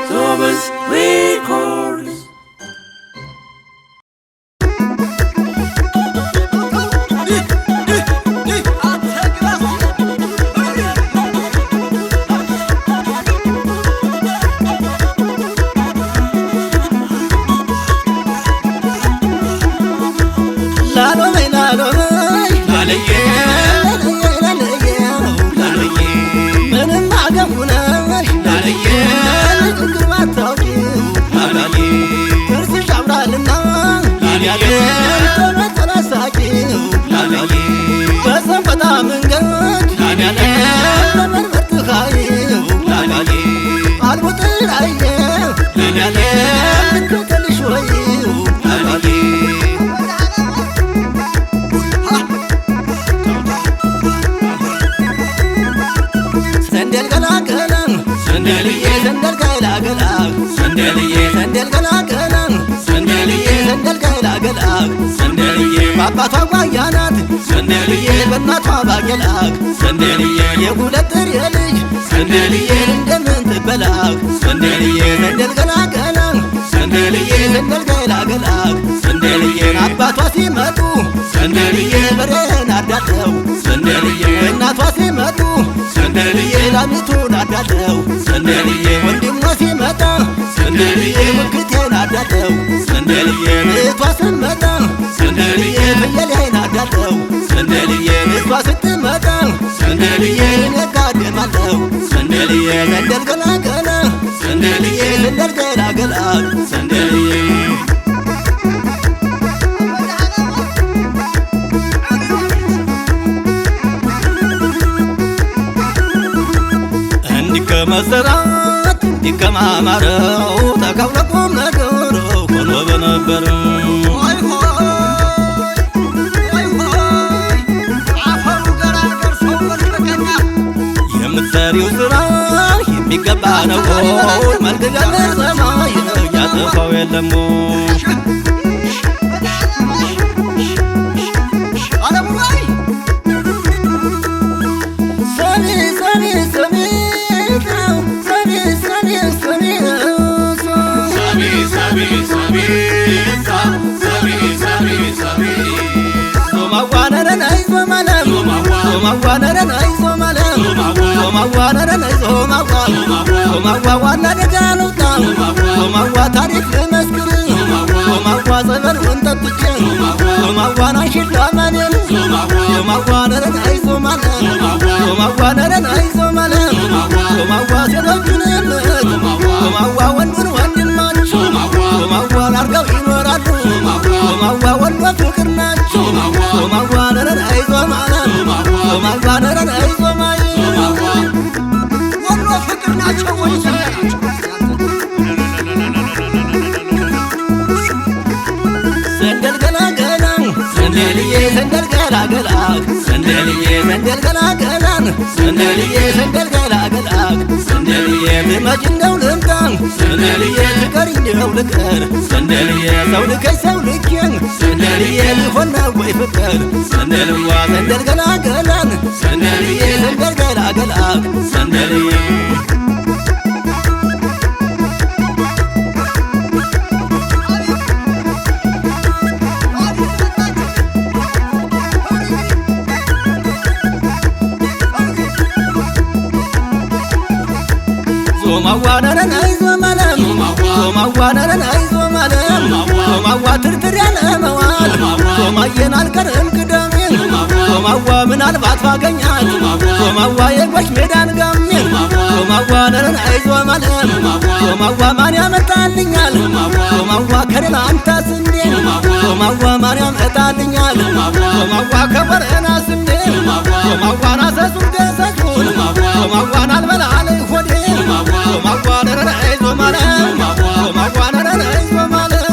Thomas Records. አባቷ ጓያናት ሰንደልዬ በእናቷ ባገላክ ሰንደልዬ የሁለት ልጅ ሰንደልዬ እንደምን ትበላክ ሰንደልዬ ሰንደል ገላገላ ሰንደልዬ ሰንደል ገላገላክ ሰንደልዬ አባቷ ሲመጡ ሰንደልዬ በሬን አዳለው ሰንደልዬ እናቷ ሲመጡ ሰንደልዬ ላሚቱን አዳለው ሰንደልዬ ወንድሟ ሲመጣ ሰንደልዬ ምክቴን አዳለው ሰንደልዬ እህቷ ስትመጣ ሰንደልዬ ፍየሌን አዳለው ሰንደልዬ እህቷ ስትመጣ ሰንደልዬ እኔጋደማለው ሰንደልዬ ሰንደል ገላገላ ሰንደልዬ ሰንደል ገላገላ ሰንደልዬ እንዲከመሰራት እንዲከማማረው ተከብለቁም ነገሩ ሆኖ በነበረው የምትሰሪው ስራ የሚገባ ነው መልክ ገመር ሰማይ ያጠፋው የለም ዋና ደጋኑታ ሶማዋ ታሪክ ለመስክር ሶማዋ ዘመን ወንጠጥቼ ሶማዋና ሽላማኔን ሶማዋ ነረን አይሶማለ ሶማዋ ነረን አይሶማለ ሶማዋ ሴቶቹን የምት ሶማዋ ወንዱን ወንድማቸው ሶማዋን አርገው ይኖራሉ ሶማዋ ወንዷ ፍቅር ናቸው ሶማዋ ነረን አይሶማለ ሶማዋ ነረን አይሶማለ ወንዷ ፍቅር ናቸው ወይ ሰንደል ገላገላ ሰንደልዬ ሰንደል ገላገላ ሰንደልዬ ሰንደል ገላገላ ሰንደልዬ ሰንደል ገላገላ ሰንደልዬ ብመጭ እንደው ልምጣ ሰንደልዬ ትቀሪ እንደው ልቀር ሰንደልዬ ሰው ልከኝ ሰው ልኬን ሰንደልዬ ሊሆን ነው ወይ ፍቅር ሰንደልዋ ሰንደል ገላገላ ሰንደልዬ ሰንደል ገላገላ ሰንደልዬ ሶማዋነረን አይዞማለም ሶማዋነረን አይዞማለም ሶማዋ ትርትር ያለመዋል ሶማዬን አልቀርም ቅደሜን ሶማዋ ምናልባት ባገኛት ሶማዋ የጎሽ ሜዳን ጋሜን ሶማዋነረን አይዞማለም ሶማዋ ማን ያመጣልኛል ሶማዋ ከሌላ አንተ ስንዴ ሶማዋ ማን ያመጣልኛል ሶማዋ ከበረና ስንዴ ሶማዋን አሰሱን ገሰሱን ሶማዋን አልበላ አለኝ ሆዴ ሶማዋነረን አይዞማለም ሶማዋነረን አይዞማለም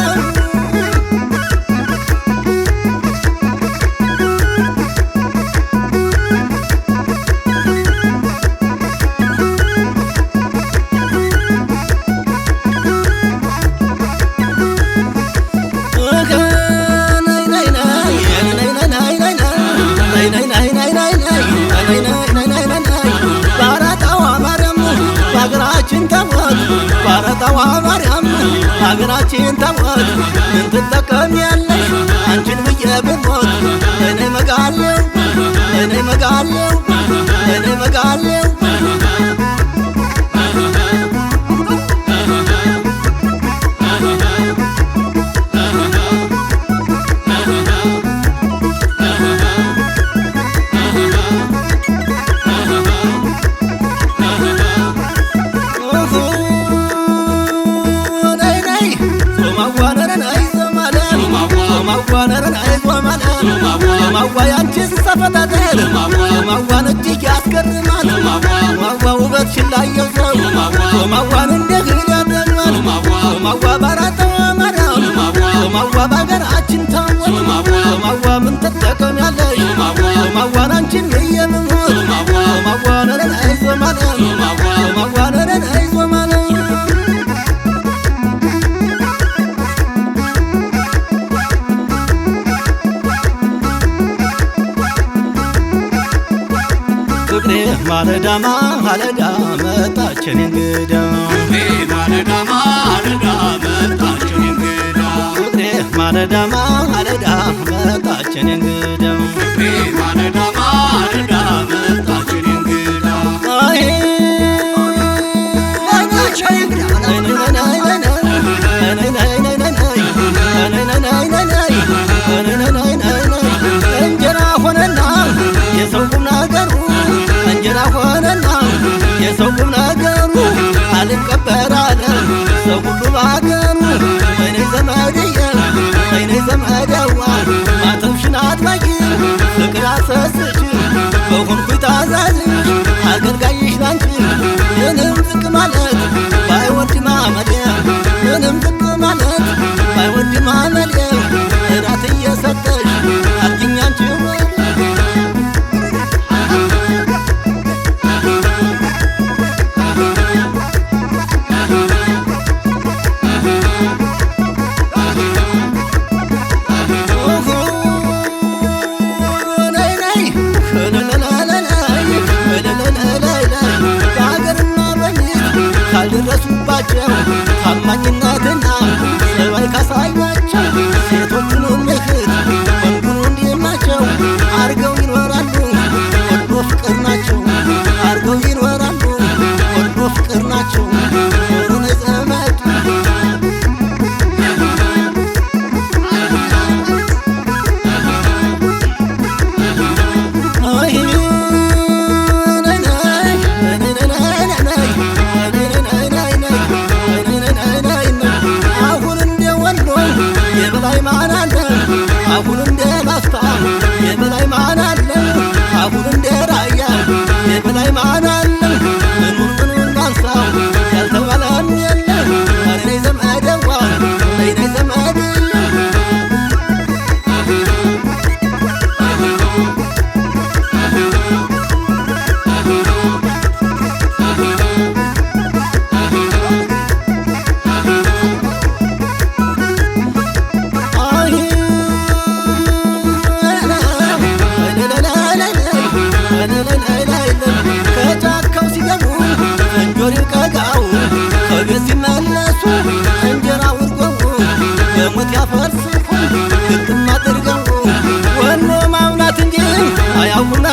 ባራጣዋ ሀገራችን ተሞት ባረታዋ ማርያም ሀገራችን ተሞት ምን ትጠቀሚያለሽ አንቺን ብዬ ብሞት እኔ መጋለው እኔ መጋለው እኔ መጋለው ማዋያንቺስ ሰፈታተል ማዋን እጅግ ያስገርማል ማዋ ውበትሽን ላየው ሰው ማዋን እንደግል ያደርማል ማዋ ባራተዋ ማርያም ማዋ በሀገራችን ታወት ማዋ ምን ትጠቀሚያለሽ ማዋን አንቺን የምሞት ማዋን አይዞማለ ማዋን አይዞማለ ፍቅሬ ማለዳ ማለዳ መጣችን እንግዳ ማለዳ ማለዳ መጣችን እንግዳ ፍቅሬ ማለዳ ማለዳ መጣችን እንግዳ ማለዳ ማለዳ መጣችን እንግዳ አይ እንጀራ ሆነና የሰው ቁም ነገሩ እንጀራ ሆነና የሰው ቁም ነገሩ አልቀበር አለ ሰው ሁሉ ባገሩ እኔ ዘመድዬ እኔ ዘመደዋ ማተምሽን አጥባቂ ፍቅር አሰስች በሆንኩኝ ታዛዝሽ አገልጋይሽ ላንቺ ምንም ዝቅ ማለት ባይወድ ማመሌ ምንም ዝቅ ማለት ባይወድ ማመሌ እራት እየሰጠሽ አትኛንቺ ካልደረሱባቸው ታማኝነትና ጸባይ ካሳዩአቸው ሴቶቹንም እህት ወንዱን ወንድማቸው አርገው ይኖራሉ ወዶ ፍቅር ናቸው አርገው ይኖራሉ ወዶ ፍቅር ናቸው ሆነ ዘመድ አሁን እንደ ላስታ የበላይ ማን አለ አሁን እንደ ራያ የበላይ ማን አለ ምኑን ባንሳው ያልተባለም የለ እኔ ዘመደዋ እኔ ዘመድ ከጫካው ሲገቡ እንጆሪ ቀጋው ከቤት ሲመለሱ እንጀራ ውርጎው የሞት ያፈርስኩ ግጥም አድርገው ወሎ ማምናት እንጂ አያውቁም